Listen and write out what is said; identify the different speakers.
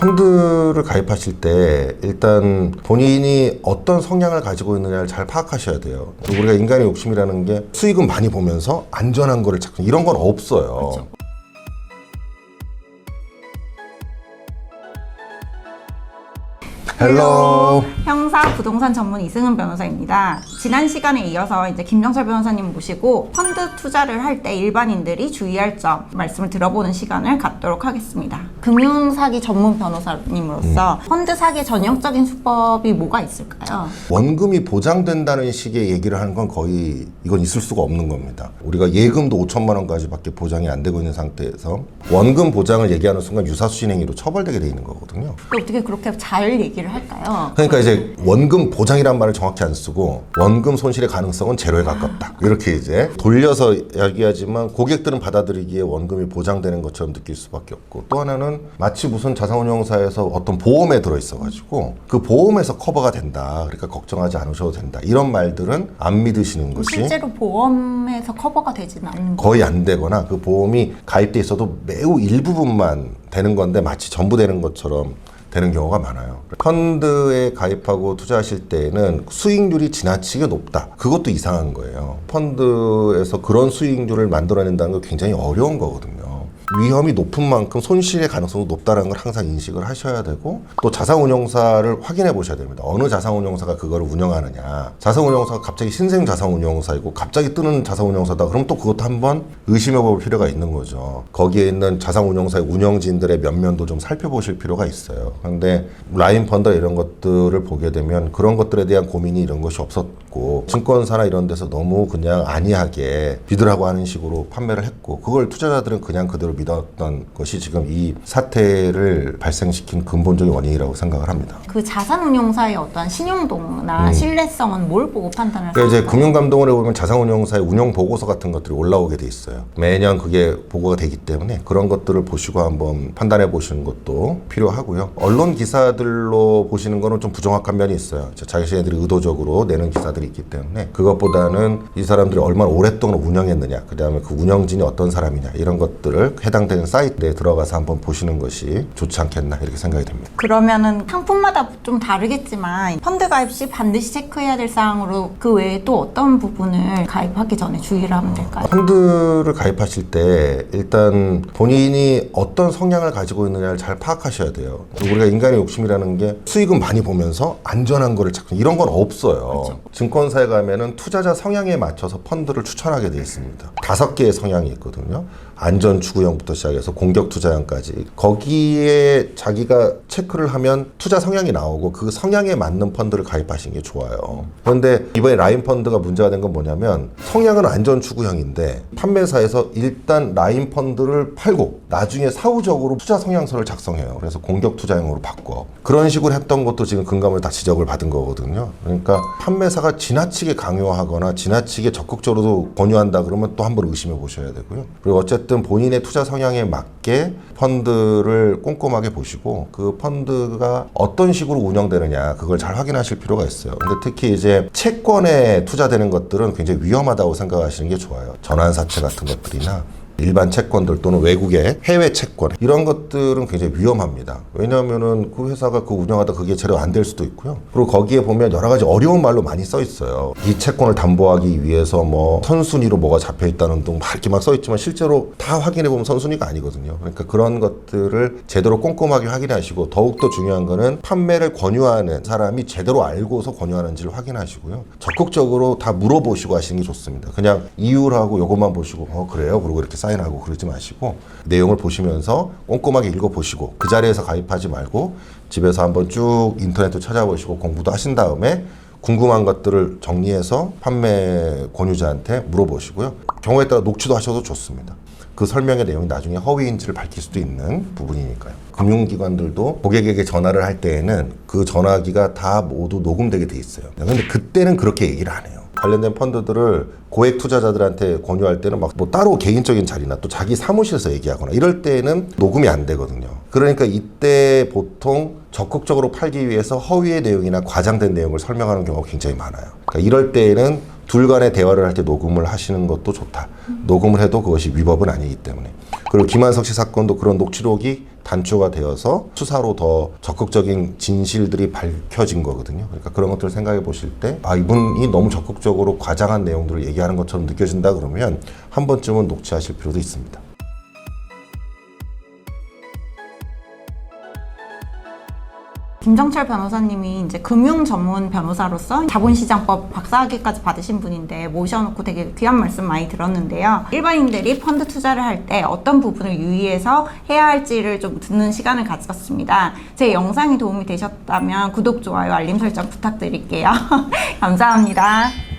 Speaker 1: 펀드를 가입하실 때 일단 본인이 어떤 성향을 가지고 있느냐를 잘 파악하셔야 돼요. 우리가 인간의 욕심이라는 게 수익은 많이 보면서 안전한 거를 찾고 이런 건 없어요.
Speaker 2: 그렇죠.
Speaker 1: 헬로.
Speaker 2: 형사 부동산 전문 이승은 변호사입니다. 지난 시간에 이어서 이제 김정철 변호사님 모시고 펀드 투자를 할 때 일반인들이 주의할 점 말씀을 들어보는 시간을 갖도록 하겠습니다. 금융사기 전문 변호사님으로서 펀드 사기 전형적인 수법이 뭐가 있을까요?
Speaker 1: 원금이 보장된다는 식의 얘기를 하는 건 거의 이건 있을 수가 없는 겁니다. 우리가 예금도 5천만 원까지밖에 보장이 안 되고 있는 상태에서 원금 보장을 얘기하는 순간 유사수신 행위로 처벌되게 돼 있는 거거든요.
Speaker 2: 또 어떻게 그렇게 잘 얘기를 할까요?
Speaker 1: 그러니까 이제 원금 보장이란 말을 정확히 안 쓰고 원금 손실의 가능성은 제로에 가깝다. 이렇게 이제 돌려서 이야기하지만 고객들은 받아들이기에 원금이 보장되는 것처럼 느낄 수밖에 없고, 또 하나는 마치 무슨 자산운용사에서 어떤 보험에 들어있어가지고 그 보험에서 커버가 된다. 그러니까 걱정하지 않으셔도 된다. 이런 말들은 안 믿으시는 것이
Speaker 2: 실제로 보험에서 커버가 되지는 않는 거예요.
Speaker 1: 거의 안 되거나 그 보험이 가입돼 있어도 매우 일부분만 되는 건데 마치 전부 되는 것처럼 되는 경우가 많아요. 펀드에 가입하고 투자하실 때에는 수익률이 지나치게 높다. 그것도 이상한 거예요. 펀드에서 그런 수익률을 만들어낸다는 건 굉장히 어려운 거거든요. 위험이 높은 만큼 손실의 가능성도 높다는 걸 항상 인식을 하셔야 되고, 또 자산운용사를 확인해 보셔야 됩니다. 어느 자산운용사가 그거를 운영하느냐. 자산운용사가 갑자기 신생 자산운용사이고 갑자기 뜨는 자산운용사다. 그럼 또 그것도 한번 의심해 볼 필요가 있는 거죠. 거기에 있는 자산운용사의 운영진들의 면면도 좀 살펴보실 필요가 있어요. 그런데 라인펀드 이런 것들을 보게 되면 그런 것들에 대한 고민이 이런 것이 없었고, 증권사나 이런 데서 너무 그냥 안이하게 믿으라고 하는 식으로 판매를 했고, 그걸 투자자들은 그냥 그대로 믿었던 것이 지금 이 사태를 발생시킨 근본적인 원인이라고 생각을 합니다.
Speaker 2: 그 자산운용사의 어떤 신용도나 신뢰성은 뭘 보고 판단을
Speaker 1: 그러니까 이제
Speaker 2: 할까요?
Speaker 1: 금융감독원에 보면 자산운용사의 운영보고서 같은 것들이 올라오게 돼 있어요. 매년 그게 보고가 되기 때문에 그런 것들을 보시고 한번 판단해 보시는 것도 필요하고요. 언론 기사들로 보시는 거는 좀 부정확한 면이 있어요. 자신들이 의도적으로 내는 기사들이 있기 때문에 그것보다는 이 사람들이 얼마나 오랫동안 운영했느냐, 그 다음에 그 운영진이 어떤 사람이냐, 이런 것들을 해당되는 사이트에 들어가서 한번 보시는 것이 좋지 않겠나 이렇게 생각이 됩니다.
Speaker 2: 그러면은 상품마다 좀 다르겠지만 펀드 가입 시 반드시 체크해야 될 사항으로 그 외에 또 어떤 부분을 가입하기 전에 주의를 하면 될까요?
Speaker 1: 펀드를 가입하실 때 일단 본인이 어떤 성향을 가지고 있느냐를 잘 파악하셔야 돼요. 우리가 인간의 욕심이라는 게 수익은 많이 보면서 안전한 거를 찾고 이런 건 없어요.
Speaker 2: 그렇죠.
Speaker 1: 증권사에 가면은 투자자 성향에 맞춰서 펀드를 추천하게 되어 있습니다. 5개의 성향이 있거든요. 안전 추구형부터 시작해서 공격 투자형까지. 거기에 자기가 체크를 하면 투자 성향이 나오고 그 성향에 맞는 펀드를 가입하시는 게 좋아요. 그런데 이번에 라인 펀드가 문제가 된 건 뭐냐면, 성향은 안전 추구형인데 판매사에서 일단 라인 펀드를 팔고 나중에 사후적으로 투자 성향서를 작성해요. 그래서 공격 투자형으로 바꿔. 그런 식으로 했던 것도 지금 금감을 다 지적을 받은 거거든요. 그러니까 판매사가 지나치게 강요하거나 지나치게 적극적으로 권유한다 그러면 또 한번 의심해 보셔야 되고요. 그리고 어쨌든 본인의 투자 성향에 맞게 펀드를 꼼꼼하게 보시고 그 펀드가 어떤 식으로 운영되느냐 그걸 잘 확인하실 필요가 있어요. 근데 특히 이제 채권에 투자되는 것들은 굉장히 위험하다고 생각하시는 게 좋아요. 전환사채 같은 것들이나 일반 채권들 또는 외국의 해외 채권, 이런 것들은 굉장히 위험합니다. 왜냐하면은 그 회사가 그 운영하다 그게 제대로 안 될 수도 있고요. 그리고 거기에 보면 여러 가지 어려운 말로 많이 써 있어요. 이 채권을 담보하기 위해서 뭐 선순위로 뭐가 잡혀 있다는 등 막 이렇게 막 써 있지만 실제로 다 확인해 보면 선순위가 아니거든요. 그러니까 그런 것들을 제대로 꼼꼼하게 확인하시고, 더욱더 중요한 거는 판매를 권유하는 사람이 제대로 알고서 권유하는지를 확인하시고요. 적극적으로 다 물어보시고 하시는 게 좋습니다. 그냥 이유라고 요것만 보시고 그래요? 그리고 이렇게 사인하고 그러지 마시고 내용을 보시면서 꼼꼼하게 읽어보시고, 그 자리에서 가입하지 말고 집에서 한번 쭉 인터넷도 찾아보시고 공부도 하신 다음에 궁금한 것들을 정리해서 판매 권유자한테 물어보시고요. 경우에 따라 녹취도 하셔도 좋습니다. 그 설명의 내용이 나중에 허위인지를 밝힐 수도 있는 부분이니까요. 금융기관들도 고객에게 전화를 할 때에는 그 전화기가 다 모두 녹음되게 돼 있어요. 근데 그때는 그렇게 얘기를 안 해요. 관련된 펀드들을 고액 투자자들한테 권유할 때는 막 뭐 따로 개인적인 자리나 또 자기 사무실에서 얘기하거나 이럴 때는 녹음이 안 되거든요. 그러니까 이때 보통 적극적으로 팔기 위해서 허위의 내용이나 과장된 내용을 설명하는 경우가 굉장히 많아요. 그러니까 이럴 때에는 둘 간의 대화를 할 때 녹음을 하시는 것도 좋다. 녹음을 해도 그것이 위법은 아니기 때문에. 그리고 김한석 씨 사건도 그런 녹취록이 단초가 되어서 수사로 더 적극적인 진실들이 밝혀진 거거든요. 그러니까 그런 것들을 생각해 보실 때 이분이 너무 적극적으로 과장한 내용들을 얘기하는 것처럼 느껴진다 그러면 한 번쯤은 녹취하실 필요도 있습니다.
Speaker 2: 김정철 변호사님이 이제 금융 전문 변호사로서 자본시장법 박사학위까지 받으신 분인데 모셔놓고 되게 귀한 말씀 많이 들었는데요. 일반인들이 펀드 투자를 할 때 어떤 부분을 유의해서 해야 할지를 좀 듣는 시간을 가졌습니다. 제 영상이 도움이 되셨다면 구독, 좋아요, 알림 설정 부탁드릴게요. 감사합니다.